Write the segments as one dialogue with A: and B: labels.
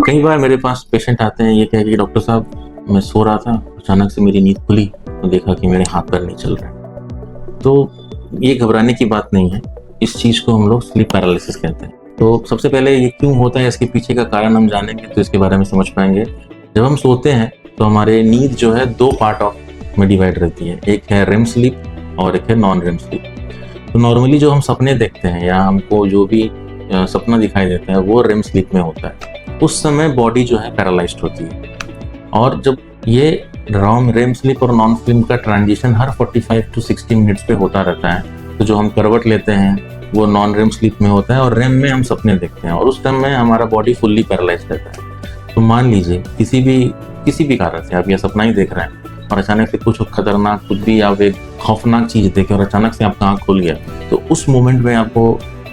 A: कई बार मेरे पास पेशेंट आते हैं ये कह के, डॉक्टर साहब मैं सो रहा था, अचानक से मेरी नींद खुली तो देखा कि मेरे हाथ पैर नहीं चल रहे। तो ये घबराने की बात नहीं है, इस चीज़ को हम लोग स्लीप पैरालिसिस कहते हैं। तो सबसे पहले ये क्यों होता है, इसके पीछे का कारण हम जानेंगे तो इसके बारे में समझ पाएंगे। जब हम सोते हैं तो हमारे नींद जो है 2 पार्ट ऑफ में डिवाइड रहती है, एक है रेम स्लीप और एक है नॉन रेम स्लीप। तो नॉर्मली जो हम सपने देखते हैं या हमको जो भी सपना दिखाई देता है वो रेम स्लीप में होता है। उस समय बॉडी जो है पैरालाइज्ड होती है, और जब ये रेम स्लीप और नॉन स्लीप का ट्रांजिशन हर 45 to 60 मिनट्स पे होता रहता है। तो जो हम करवट लेते हैं वो नॉन रेम स्लीप में होता है और रेम में हम सपने देखते हैं, और उस टाइम में हमारा बॉडी फुल्ली पैरालाइज्ड रहता है। तो मान लीजिए किसी भी कारण से आप यह सपना ही देख रहे हैं और अचानक से कुछ खतरनाक, कुछ भी आप एक खौफनाक चीज़ देखे और अचानक से आपका आँख खुल गया, तो उस मोमेंट में आपको,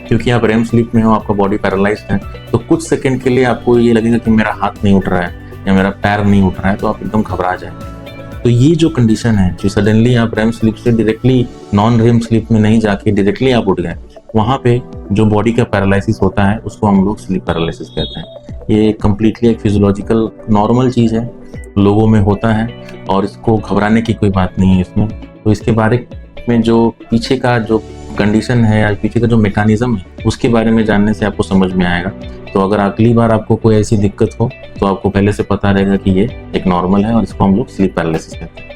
A: क्योंकि आप रेम स्लीप में हो, आपका बॉडी पैरालाइज्ड है, तो कुछ सेकंड के लिए आपको ये लगेगा कि मेरा हाथ नहीं उठ रहा है या मेरा पैर नहीं उठ रहा है, तो आप एकदम घबरा जाएंगे। तो ये जो कंडीशन है कि सडनली आप रेम स्लीप से डायरेक्टली नॉन रेम स्लीप में नहीं जाके डायरेक्टली आप उठ गए, वहाँ पे जो बॉडी का पैरालिसिस होता है उसको हम लोग स्लीप पैरालिसिस कहते हैं। ये कम्प्लीटली एक फिजियोलॉजिकल नॉर्मल चीज़ है, लोगों में होता है और इसको घबराने की कोई बात नहीं है इसमें। तो इसके बारे में जो पीछे का जो कंडीशन है या पीछे का जो मैकेनिज्म है उसके बारे में जानने से आपको समझ में आएगा। तो अगर अगली बार आपको कोई ऐसी दिक्कत हो तो आपको पहले से पता रहेगा कि ये एक नॉर्मल है और इसको हम लोग स्लीप पैरालिसिस कहते हैं।